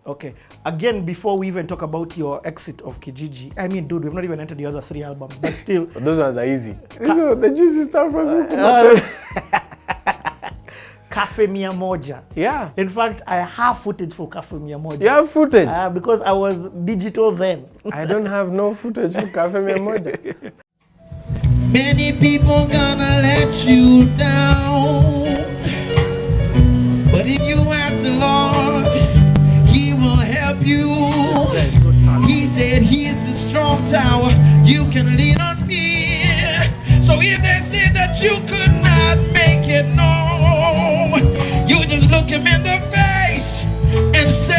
Okay. Again, before we even talk about your exit of Kijiji, I mean, dude, we've not even entered the other 3 albums, but still. But those ones are easy. The juicy stuff was Cafe Mia Moja. Yeah. In fact, I have footage for Cafe Mia Moja. You have footage? Because I was digital then. I don't have no footage for Cafe Mia Moja. Many people gonna let you down, but if you ask the Lord, He will help you. He said He is the strong tower, you can lean on me. So if they said that you could not make it, no, you just look Him in the face and say,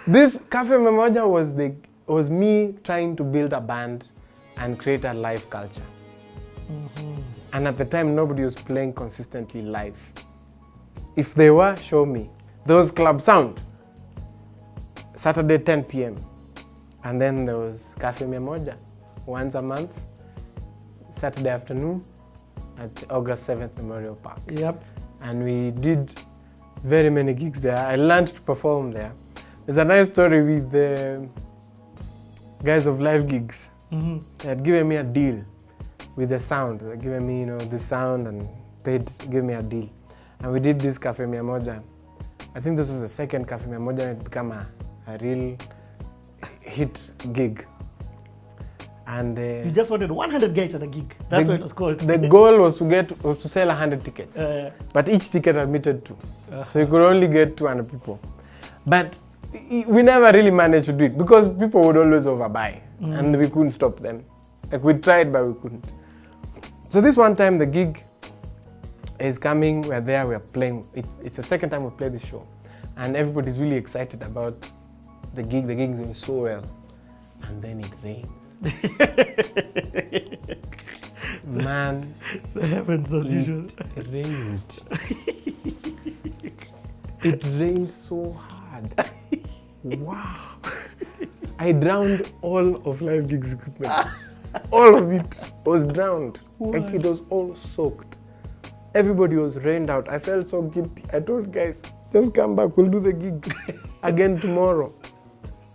This Cafe Mia Moja was me trying to build a band and create a live culture. And at the time, nobody was playing consistently live. If they were, show me. There was Club Sound, Saturday 10 p.m. And then there was Cafe Mia Moja, once a month, Saturday afternoon at August 7th Memorial Park. Yep. And we did very many gigs there. I learned to perform there. There's a nice story with the guys of live gigs. They had given me a deal with the sound. They had given me, the sound and gave me a deal. And we did this Cafe Mia Moja. I think this was the second Cafe Mia Moja and it became a real hit gig. And you just wanted 100 guys at a gig. That's what it was called. The goal was to sell 100 tickets. But each ticket admitted 2. So you could only get 200 people. But we never really managed to do it because people would always overbuy and we couldn't stop them. Like we tried, but we couldn't. So this one time the gig is coming, we're there, we're playing. It's the second time we play this show. And everybody's really excited about the gig. The gig is going so well. And then it rains. Man, that happens as usual. It rained. It rained so hard. Wow. I drowned all of Live Gigs equipment. All of it was drowned. What? Like it was all soaked. Everybody was rained out. I felt so guilty. I told guys, just come back, we'll do the gig again tomorrow.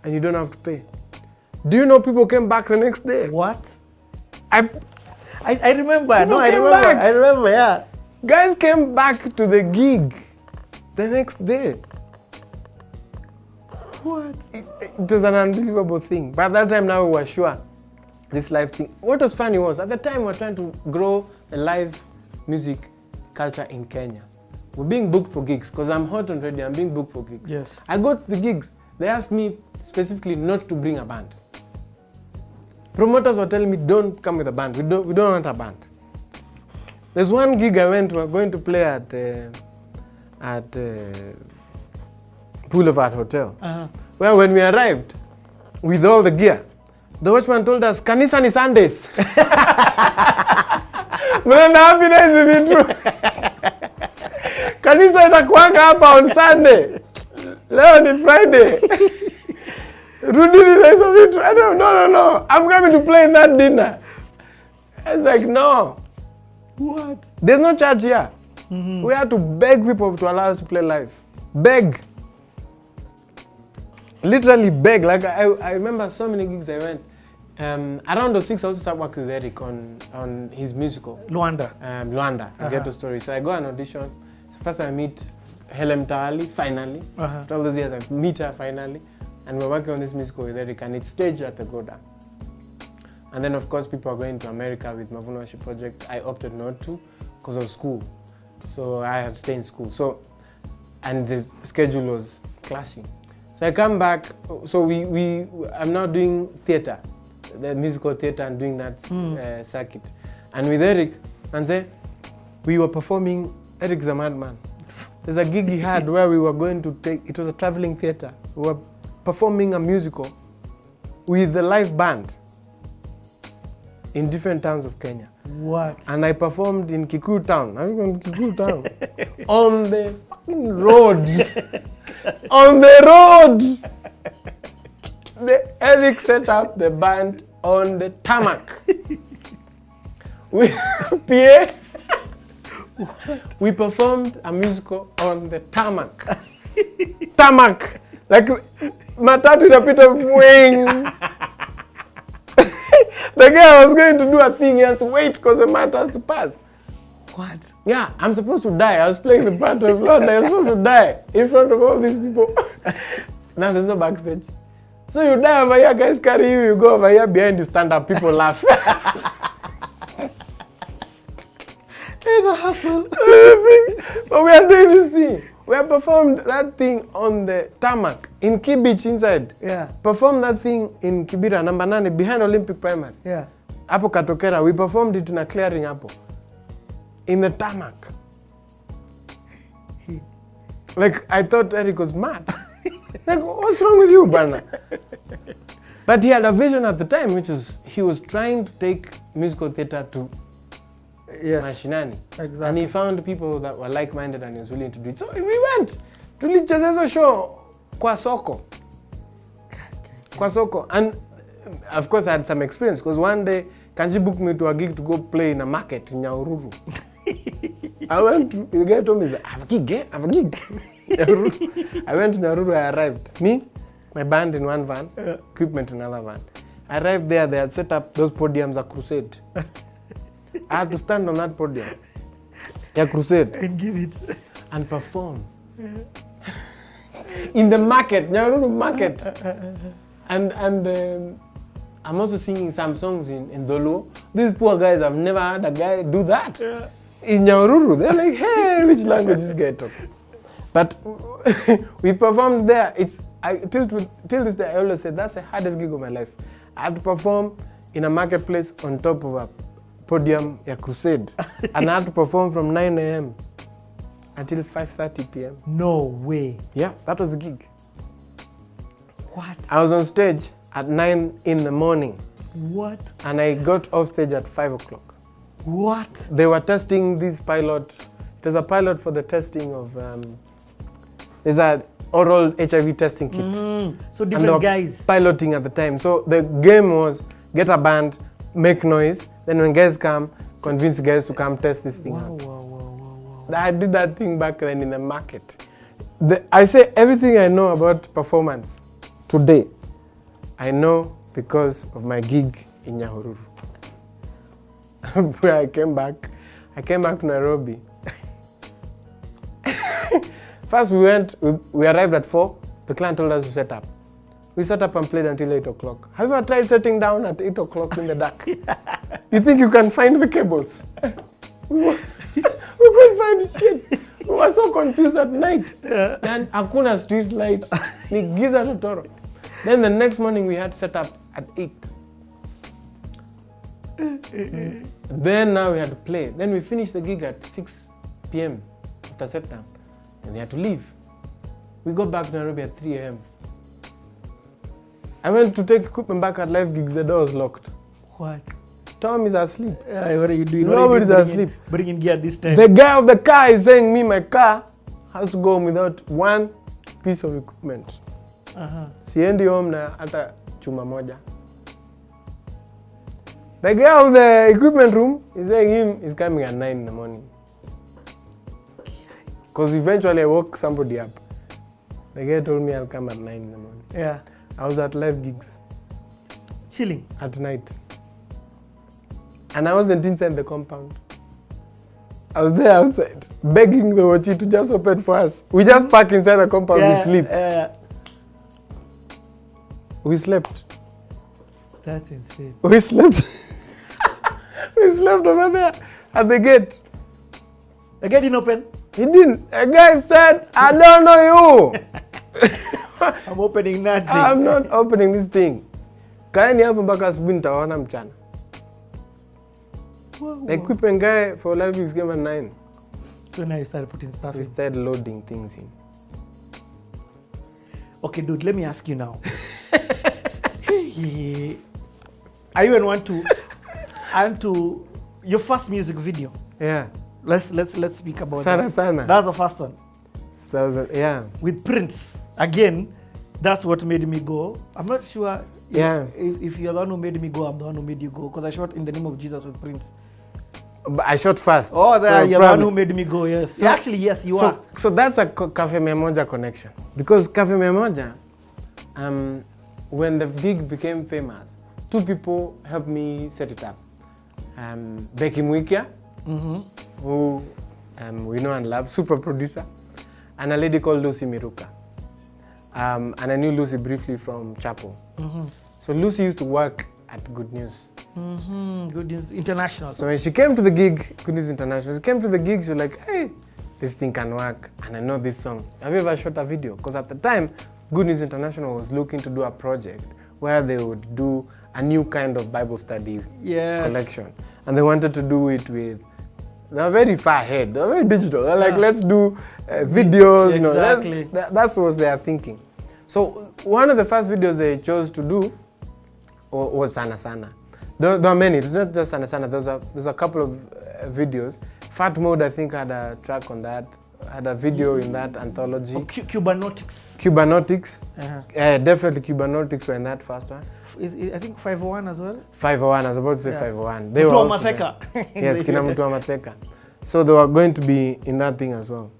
And you don't have to pay. Do you know people came back the next day? What? I remember. I remember, yeah. Guys came back to the gig the next day. What? It was an unbelievable thing. By that time now we were sure this live thing. What was funny was at the time we were trying to grow the live music culture in Kenya. We're being booked for gigs because I'm hot and ready. I'm being booked for gigs. Yes. I got the gigs. They asked me specifically not to bring a band. Promoters were telling me, don't come with a band. We don't want a band. There's one gig I went, we're going to play at Boulevard Hotel, where when we arrived with all the gear, the watchman told us, Kanisa ni Sundays. Mnaenda happy na hizi vitu. Kanisa itakuanga hapa on Sunday. Leo ni Friday. Rudini na hizo vitu. I don't no. I'm coming to play in that dinner. I was like, no. What? There's no charge here. We had to beg people to allow us to play live. Beg. Literally beg. Like I remember so many gigs I went. Around 06, I also started working with Eric on his musical. Luanda. Luanda, a ghetto story. So I go and audition. So first I meet Helen Tali, finally. After all those years, I meet her finally. And we're working on this musical with Eric, and it's staged at the Goda. And then of course people are going to America with Mavuno Worship Project. I opted not to because of school. So I had to stay in school. So, and the schedule was clashing. So I come back, so I'm now doing theater, the musical theater, and doing that circuit. And with Eric, and we were performing, Eric's a madman. There's a gig he had where we were going to take, it was a traveling theater. We were performing a musical with the live band in different towns of Kenya. What? And I performed in Kikuyu town. Have you gone to Kikuyu town? On the fucking road. On the road. Eric set up the band on the tarmac. With PA. We performed a musical on the tarmac. Tarmac. Like matatu inapita wing. The guy was going to do a thing, he has to wait because the mat has to pass. What? Yeah, I'm supposed to die. I was playing the part of Lord. I was supposed to die in front of all these people. Now there's no backstage. So you die over here, guys carry you, you go over here behind you, stand up, people laugh. Hey, the hustle. But we are doing this thing. We have performed that thing on the tarmac in Key Beach inside. Yeah. Performed that thing in Kibera, number 9, behind Olympic Primary. Yeah. Hapo Katokera, we performed it in a clearing hapo. In the tarmac. Like, I thought Eric was mad. Like, what's wrong with you, Bana? But he had a vision at the time, which was, he was trying to take musical theater to mashinani. Exactly. And he found people that were like-minded and he was willing to do it. So we went. Tulicheza hizo show kwa soko. Kwa soko. And of course I had some experience because one day Kanji booked me to a gig to go play in a market in Nyahururu. I went to, the guy told me, I have a gig. I went to Nyahururu, I arrived. Me, my band in one van, equipment in another van. I arrived there, they had set up those podiums at Crusade. I had to stand on that podium. Yeah, Crusade. And give it. And perform. In the market, Nyahururu market. And I'm also singing some songs in Dolo. These poor guys, I've never had a guy do that. Yeah. In Nyahururu, they're like, hey, which language is this guy talking? But we performed there. Till this day, I always say that's the hardest gig of my life. I had to perform in a marketplace on top of a podium, a Crusade. And I had to perform from 9 a.m. until 5:30 p.m. No way. Yeah, that was the gig. What? I was on stage at 9 in the morning. What? And I got off stage at 5 o'clock. What? They were testing this pilot. It was a pilot for the testing of, there's an oral HIV testing kit. So different guys. Piloting at the time. So the game was get a band, make noise, then when guys come, convince guys to come test this thing out. Wow. I did that thing back then in the market. I say everything I know about performance today, I know because of my gig in Nyahururu. Where I came back to Nairobi. First we arrived at 4, the client told us to set up. We set up and played until 8 o'clock. Have you ever tried setting down at 8 o'clock in the dark? You think you can find the cables? We couldn't find shit. We were so confused at night. Then hakuna street light, ni giza totoro. Then the next morning we had to set up at 8. Then now we had to play. Then we finished the gig at 6 p.m. after set down. And we had to leave. We got back to Nairobi at 3 a.m. I went to take equipment back at live gigs, the door was locked. What? Tom is asleep. What are you doing? Nobody's asleep. Bring in gear this time. The guy of the car is saying my car has to go without one piece of equipment. Siendi home na hata chuma moja. The guy of the equipment room is saying he's coming at 9 in the morning. Because eventually I woke somebody up. The guy told me I'll come at 9 in the morning. Yeah. I was at live gigs. Chilling. At night. And I wasn't inside the compound. I was there outside, begging the Wachi to just open for us. We just park inside the compound, we sleep. We slept. That's insane. We slept. We slept over there at the gate. The gate didn't open? He didn't. A guy said, I don't know you. I'm opening nothing. I'm not opening this thing. Kaeni hapo mpaka asubuhi nitaona mchana. The equipment guy for live weeks came at 9. So now you started putting stuff We in. started loading things in. Okay, dude, let me ask you now. I even want to your first music video. Yeah. Let's speak about Sana. That's the first one. Yeah. With Prince. Again, that's what made me go. I'm not sure if you're the one who made me go, I'm the one who made you go. Because I shot In the Name of Jesus with Prince. But I shot first. Oh, you're the one who made me go, yes. So, actually, yes, you are. So that's a Cafe Moja connection. Because Cafe Moja, when the gig became famous, 2 people helped me set it up. Becky Mwikia, who we know and love, super producer, and a lady called Lucy Miruka. And I knew Lucy briefly from Chapel. So Lucy used to work at Good News. Good News International. So when she came to the gig, Good News International, she came to the gig, she was like, hey, this thing can work, and I know this song. Have you ever shot a video? Because at the time, Good News International was looking to do a project where they would do a new kind of Bible study collection. And they wanted to do it with, they were very far ahead, they were very digital. They're like, let's do videos, Exactly. That's what they are thinking. So one of the first videos they chose to do was Sana Sana. There are many, it's not just Sana Sana, there's a couple of videos. Fat Mode, I think, had a track on that, had a video in that anthology. Oh, Cubanotics. Definitely Cubanotics were in that first one. I think 501 as well. 501, I was about to say 501. They were Mtu wa also Mateka. there. Yes, kina Mtu wa Mateka. So they were going to be in that thing as well.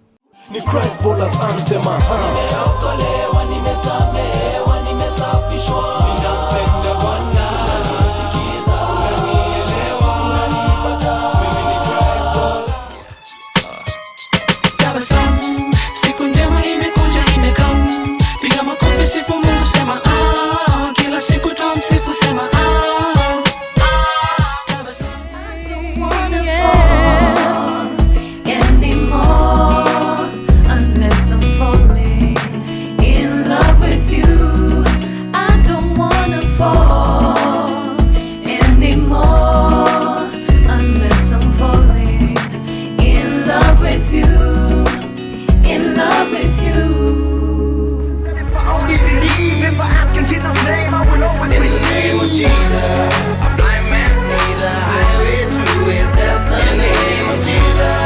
Ni Christ Ballers Anthem. Nimeokolewa, nimesamehewa, nimesafishwa. Ninapenda Bwana. Unanisikiza, unanielewa, unanipata. Mimi ni Christ Ballers. Tabasamu, siku njema imekuja imekam. Piga makofi sifu Mungu sema kila siku tumsifu sema Tabasamu. I don't wanna fall anymore unless I'm falling in love with you. I don't wanna fall anymore unless I'm falling in love with you. In love with you. If I only believe, if I ask in Jesus' name, I will always receive. In the name of Jesus, a blind man see the highway through his destiny. In the name of Jesus,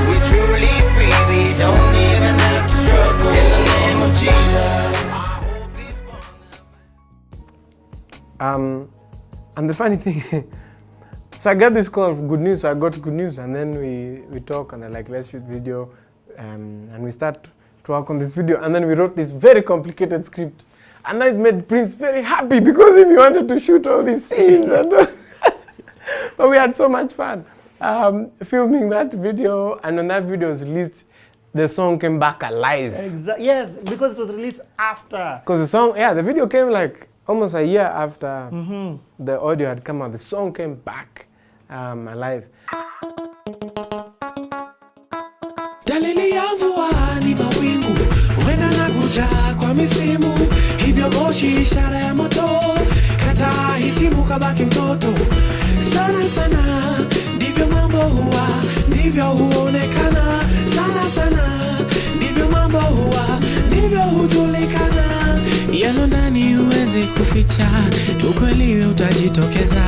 we truly free. We don't even have to struggle. In the name of Jesus, I hope he's born. And the funny thing, so I got this call of Good News, so I got Good News, and then we talk, and they're like, let's shoot video, and we start to work on this video, and then we wrote this very complicated script, and that made Prince very happy because he wanted to shoot all these scenes, and but we had so much fun filming that video, and when that video was released, the song came back alive. Yes, because it was released after. Because the song, the video came like almost a year after the audio had come out. The song came back alive. Dalili ya mvua ni mawingu, huenda nakuja kwa misimu, hivyo moshi ishara ya moto, kataa hitimu kabaki mtoto. Sana sana, ndivyo mambo huwa, ndivyo huonekana. Sana sana, ndivyo mambo huwa, ndivyo hujulikana. Yalo ndani huwezi kuficha, ukweli utajitokeza,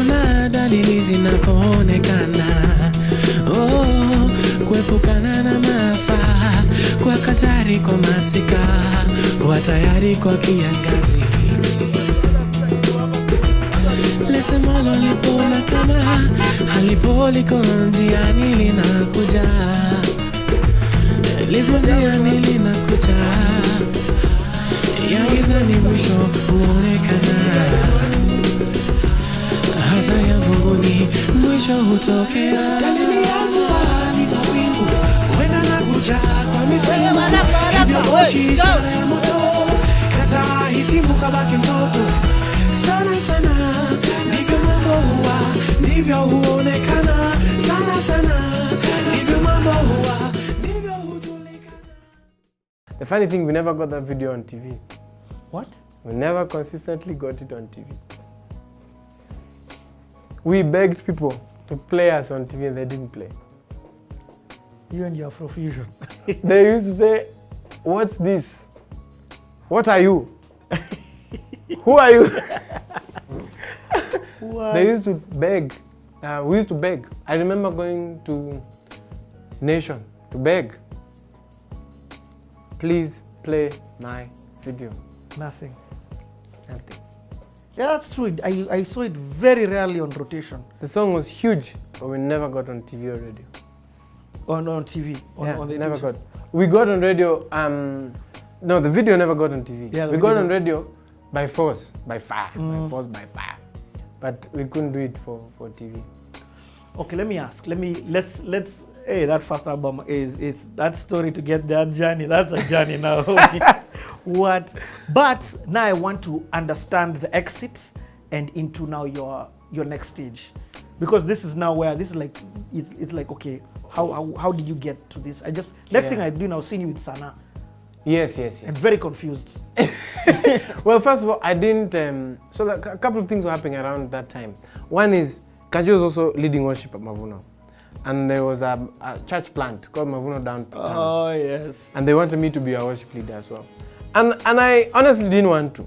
una dalili zinapoonekana. Kuepukana na maafa, kwa katari kwa masika, kwa tayari kwa kiangazi. Lesemalo lipona kama halipo liko njiani linakuja, lipo njiani linakuja, ya giza ni mwisho huonekana, hata ya mbinguni mwisho hutokea. Dalili ya mvua ni mawingu, huenda nakuja kwa misimu, hivyo moshi ishara ya moto, kataa hitimu kabaki mtoto. Sana sana, ndivyo huonekana sana sana, ndivyo mambo huwa, ndivyo hujulikana. The funny thing, we never got that video on TV. What? We never consistently got it on TV. We begged people to play us on TV and they didn't play. You and your Afrofusion. They used to say, "What's this? What are you? Who are you?" They used to beg. We used to beg. I remember going to Nation to beg. Please play my video. Nothing. Nothing. Yeah, that's true. I saw it very rarely on rotation. The song was huge, but we never got on TV or radio. On TV. On the never television. got. We got on radio. No, the video never got on TV. Yeah, we got on radio by force, by fire, by force, by fire. But we couldn't do it for TV. Okay, let me ask. Let's. Hey, that first album is that story to get that journey. That's a journey now. What? But now I want to understand the exit and into now your next stage, because this is now where this is like it's like, okay, how did you get to this? Next thing I do now, seeing you with Sana. Yes. I'm very confused. Well, first of all, I didn't. So a couple of things were happening around that time. One is Kajo was also leading worship at Mavuno, and there was a church plant called Mavuno downtown. Oh yes. And they wanted me to be a worship leader as well, and I honestly didn't want to.